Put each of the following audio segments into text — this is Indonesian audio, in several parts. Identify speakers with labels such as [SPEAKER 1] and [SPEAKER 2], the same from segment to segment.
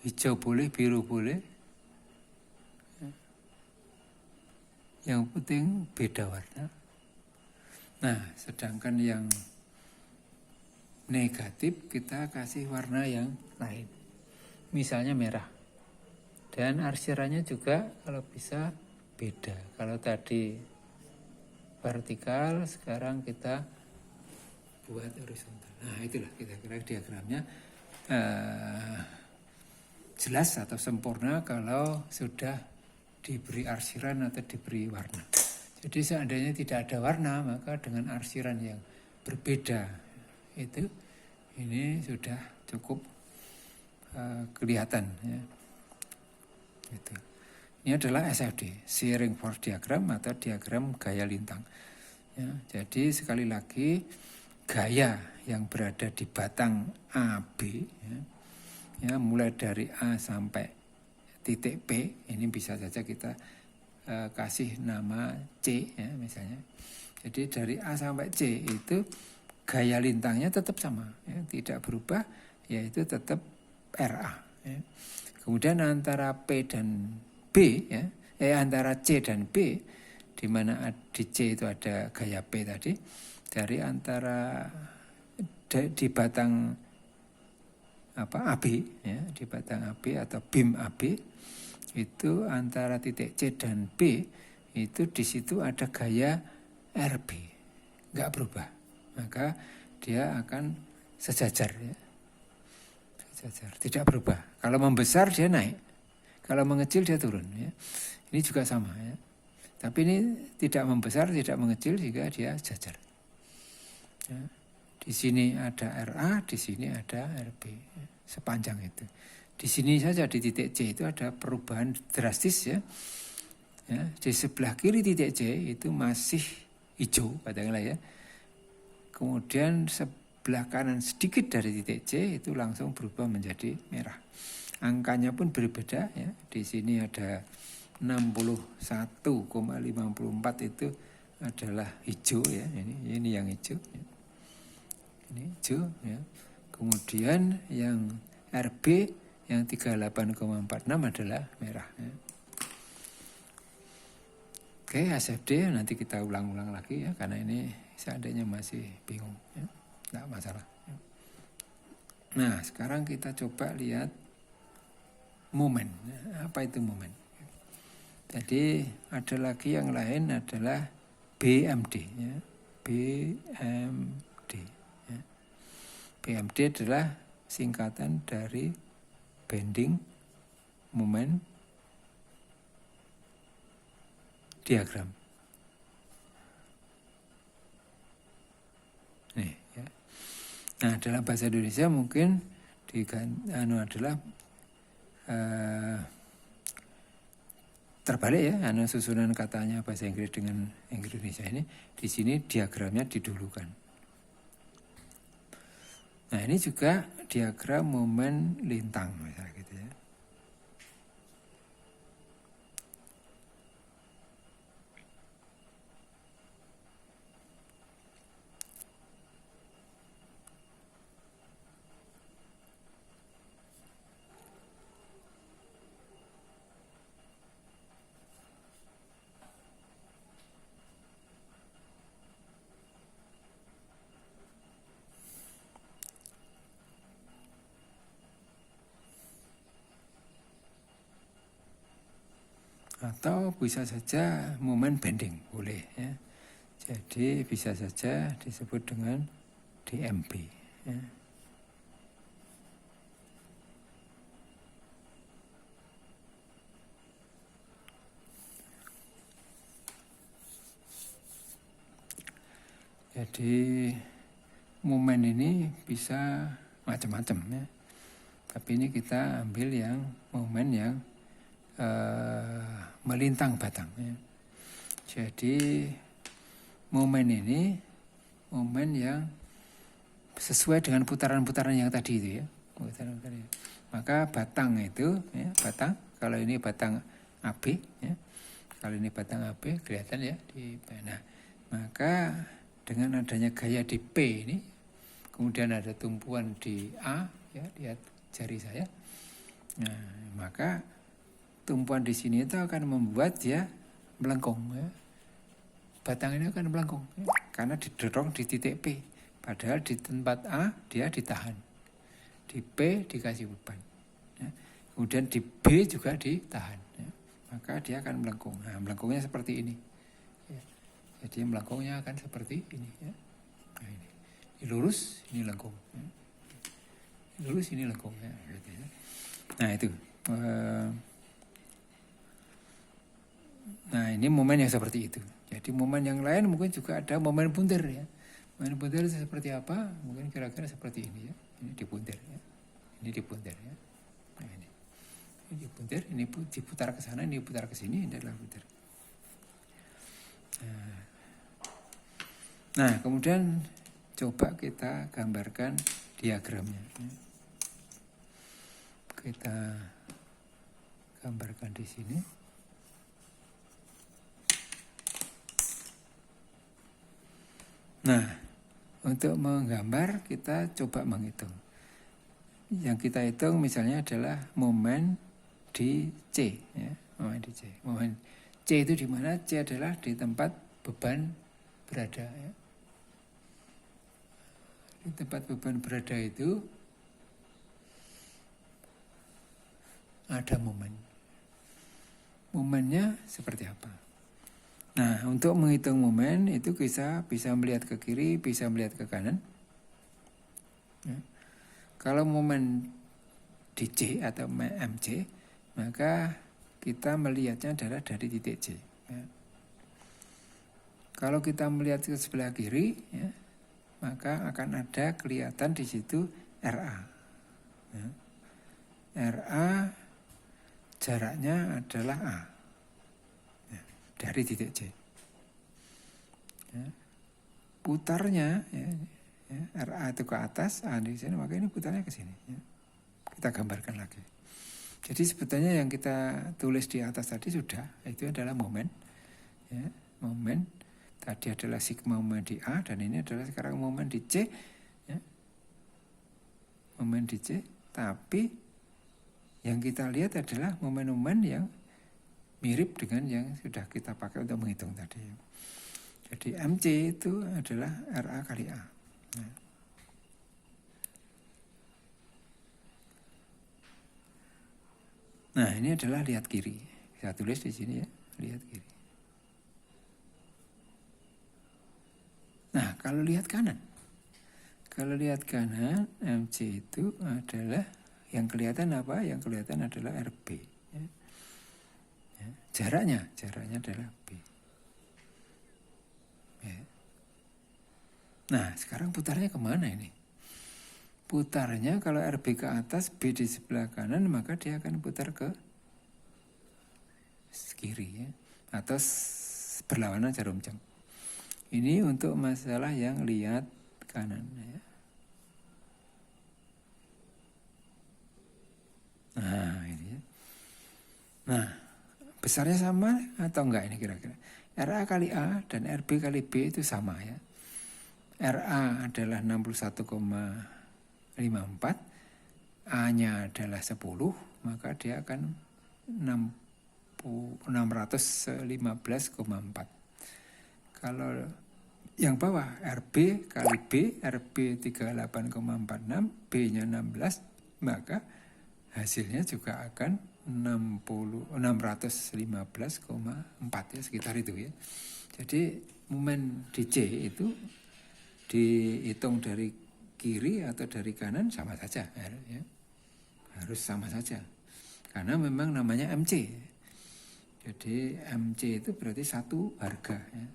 [SPEAKER 1] hijau boleh, biru boleh. Yang penting beda warna. Nah, sedangkan yang negatif kita kasih warna yang lain. Misalnya merah. Dan arsirannya juga kalau bisa beda. Kalau tadi vertikal, sekarang kita buat horizontal. Nah, itulah kira-kira diagramnya jelas atau sempurna kalau sudah diberi arsiran atau diberi warna. Jadi seandainya tidak ada warna, maka dengan arsiran yang berbeda itu ini sudah cukup kelihatan ya. Gitu. Ini adalah SFD, Shearing Force Diagram atau diagram gaya lintang. Ya, jadi sekali lagi gaya yang berada di batang AB ya, mulai dari A sampai titik P, ini bisa saja kita kasih nama C ya misalnya. Jadi dari A sampai C itu gaya lintangnya tetap sama, ya, tidak berubah, yaitu tetap RA. Ya. Kemudian antara P dan B, ya, antara C dan B, di mana di C itu ada gaya P tadi, dari antara di batang AB, ya, di batang AB atau bim AB itu antara titik C dan B itu di situ ada gaya RB, nggak berubah, maka dia akan sejajar, ya. Sejajar, tidak berubah. Kalau membesar dia naik, kalau mengecil dia turun, ya. Ini juga sama, ya. Tapi ini tidak membesar, tidak mengecil, sehingga dia sejajar. Ya. Di sini ada RA, di sini ada RB, ya. Sepanjang itu. Di sini saja di titik C itu ada perubahan drastis, ya. Ya, di sebelah kiri titik C itu masih hijau, katakanlah, ya. Kemudian sebelah kanan sedikit dari titik C itu langsung berubah menjadi merah. Angkanya pun berbeda, ya. Di sini ada 61,54 itu adalah hijau, ya. Ini yang hijau, ya. Ini hijau, ya. Kemudian yang RB yang 38,46 adalah merah, ya. Oke, SFD nanti kita ulang-ulang lagi, ya, karena ini seandainya masih bingung, ya. Nggak masalah, ya. Nah, sekarang kita coba lihat momen. Apa itu momen? Jadi ada lagi yang lain adalah BMD, ya. BMD, ya. BMD adalah singkatan dari bending moment diagram. Nih, ya. Nah, dalam bahasa Indonesia mungkin adalah terbalik, ya, susunan katanya bahasa Inggris dengan Indonesia ini. Di sini diagramnya didulukan. Nah, ini juga diagram momen lintang, misalnya gitu, ya. Atau bisa saja momen bending, boleh, ya. Jadi bisa saja disebut dengan DMB, ya. Jadi momen ini bisa macam-macam, ya. Tapi ini kita ambil yang momen yang melintang batang, ya. Jadi momen ini momen yang sesuai dengan putaran-putaran yang tadi itu, ya. Maka batang itu, ya, batang, kalau ini batang AB, ya. Kalau ini batang AB kelihatan, ya, di nah, maka dengan adanya gaya di P ini, kemudian ada tumpuan di A, ya, lihat jari saya. Nah, maka tumpuan di sini itu akan membuat dia melengkung. Ya. Batang ini akan melengkung ya, karena didorong di titik P. Padahal di tempat A dia ditahan. Di P dikasih beban. Ya. Kemudian di B juga ditahan. Ya. Maka dia akan melengkung. Nah, melengkungnya seperti ini. Ya. Jadi melengkungnya akan seperti ini. Ya. Nah, ini lurus, ini lengkung. Ya. Lurus, ini lengkung. Ya. Nah itu. Nah ini momen yang seperti itu. Jadi momen yang lain mungkin juga ada momen puntir ya. Momen puntir itu seperti apa? Mungkin kira-kira seperti ini ya. Ini dipuntir ya. Ini dipuntir ya. Nah ini dipuntir, ini diputar ke sana, ini diputar ke sini, ini adalah puntir. Nah kemudian coba kita gambarkan diagramnya. Kita gambarkan di sini. Nah, untuk menggambar kita coba menghitung. Yang kita hitung misalnya adalah momen di C, ya, momen di C. Momen C itu di mana? C adalah di tempat beban berada. Ya. Di tempat beban berada itu ada momen. Momennya seperti apa? Nah, untuk menghitung momen itu bisa melihat ke kiri, bisa melihat ke kanan. Ya. Kalau momen di C atau MC, maka kita melihatnya adalah dari titik C. Ya. Kalau kita melihat ke sebelah kiri, ya, maka akan ada kelihatan di situ RA. Ya. RA jaraknya adalah A. Dari titik C. Ya. Putarnya ya, RA itu ke atas, A di sini, maka ini putarnya ke sini. Ya. Kita gambarkan lagi. Jadi sebetulnya yang kita tulis di atas tadi sudah, itu adalah momen. Ya, momen tadi adalah sigma momen di A, dan ini adalah sekarang momen di C. Ya. Momen di C, tapi yang kita lihat adalah momen-momen yang mirip dengan yang sudah kita pakai untuk menghitung tadi. Jadi MC itu adalah RA kali A. Nah ini adalah lihat kiri. Saya tulis di sini ya, lihat kiri. Nah kalau lihat kanan. Kalau lihat kanan, MC itu adalah yang kelihatan apa? Yang kelihatan adalah RB. Ya. Ya, jaraknya adalah B. Ya. Nah, sekarang putarnya kemana ini? Putarnya kalau RB ke atas, B di sebelah kanan, maka dia akan putar ke kiri, ya, atau berlawanan jarum jam. Ini untuk masalah yang lihat kanan. Ya. Nah, ini. Ya. Nah. Besarnya sama atau enggak ini kira-kira? RA kali A dan RB kali B itu sama ya. RA adalah 61,54, A-nya adalah 10, maka dia akan 615,4. Kalau yang bawah RB kali B, RB 38,46, B-nya 16, maka hasilnya juga akan 615,4 ya, sekitar itu ya. Jadi momen di C itu dihitung dari kiri atau dari kanan sama saja ya. Harus sama saja. Karena memang namanya MC. Jadi MC itu berarti satu harga ya.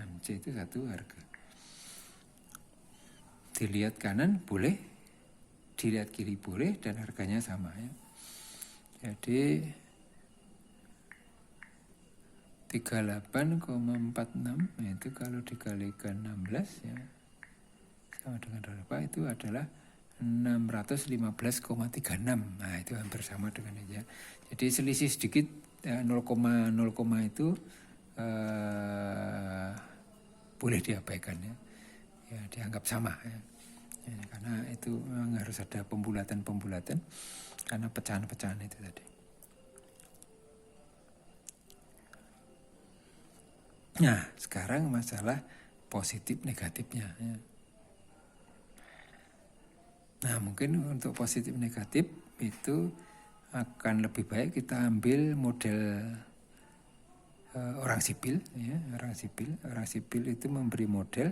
[SPEAKER 1] MC itu satu harga. Dilihat kanan boleh, dilihat kiri boleh, dan harganya sama ya. Jadi 38,46 itu kalau dikalikan 16 ya sama dengan berapa? Itu adalah 615,36. Nah itu hampir sama dengan itu ya. Jadi selisih sedikit 0,0 itu boleh diabaikan ya. Ya dianggap sama ya. Ya, karena itu memang harus ada pembulatan-pembulatan. karena pecahan-pecahan itu tadi. Nah, sekarang masalah positif negatifnya. Ya. Nah, mungkin untuk positif negatif itu akan lebih baik kita ambil model orang sipil. Ya, orang sipil itu memberi model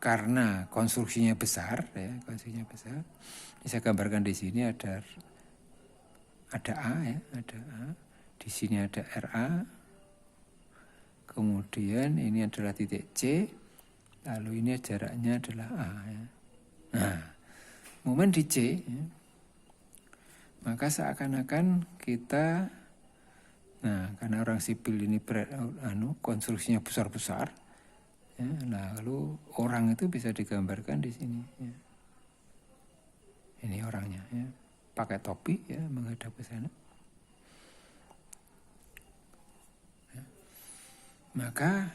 [SPEAKER 1] karena konstruksinya besar. Ya, konstruksinya besar. Saya gambarkan di sini ada A, ya, ada A. Di sini ada RA. Kemudian ini adalah titik C, lalu ini jaraknya adalah A. Ya. Nah, momen di C, ya, maka seakan-akan kita, nah karena orang sipil ini konstruksinya besar-besar, ya, lalu orang itu bisa digambarkan di sini. Ya. Ini orangnya, ya, pakai topi, ya, menghadap ke sana. Maka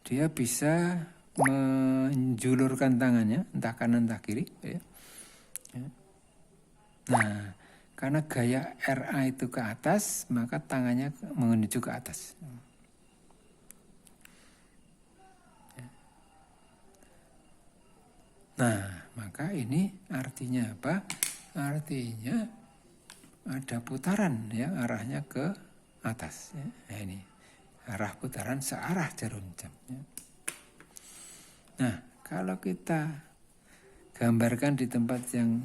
[SPEAKER 1] dia bisa menjulurkan tangannya entah kanan entah kiri. Ya. Nah, karena gaya RA itu ke atas, maka tangannya menuju ke atas. Nah, maka ini artinya apa? Artinya ada putaran, ya, arahnya ke atas. Ya. Nah, ini arah putaran searah jarum jam. Ya. Nah, kalau kita gambarkan di tempat yang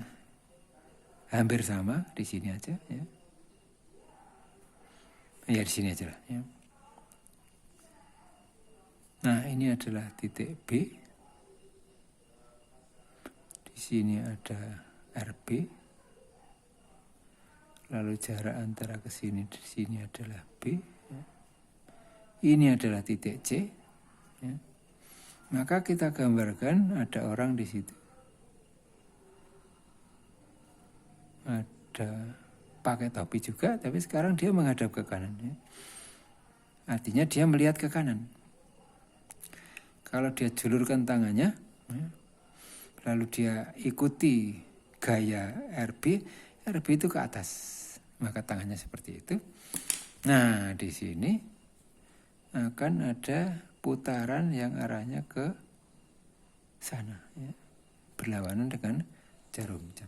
[SPEAKER 1] hampir sama, di sini aja, ya. Ya, di sini aja lah. Ya. Nah, ini adalah titik B. Di sini ada RB. Lalu jarak antara ke sini di sini adalah B. Ya. Ini adalah titik C. Ya. Maka kita gambarkan ada orang di situ. Ada pakai topi juga, tapi sekarang dia menghadap ke kanan. Ya. Artinya dia melihat ke kanan. Kalau dia julurkan tangannya, ya, lalu dia ikuti gaya RB itu ke atas. Maka tangannya seperti itu. Nah, di sini akan ada putaran yang arahnya ke sana, ya, berlawanan dengan jarum jam.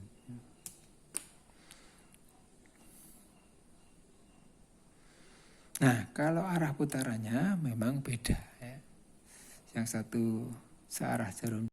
[SPEAKER 1] Nah, kalau arah putarannya memang beda. Ya. Yang satu searah jarum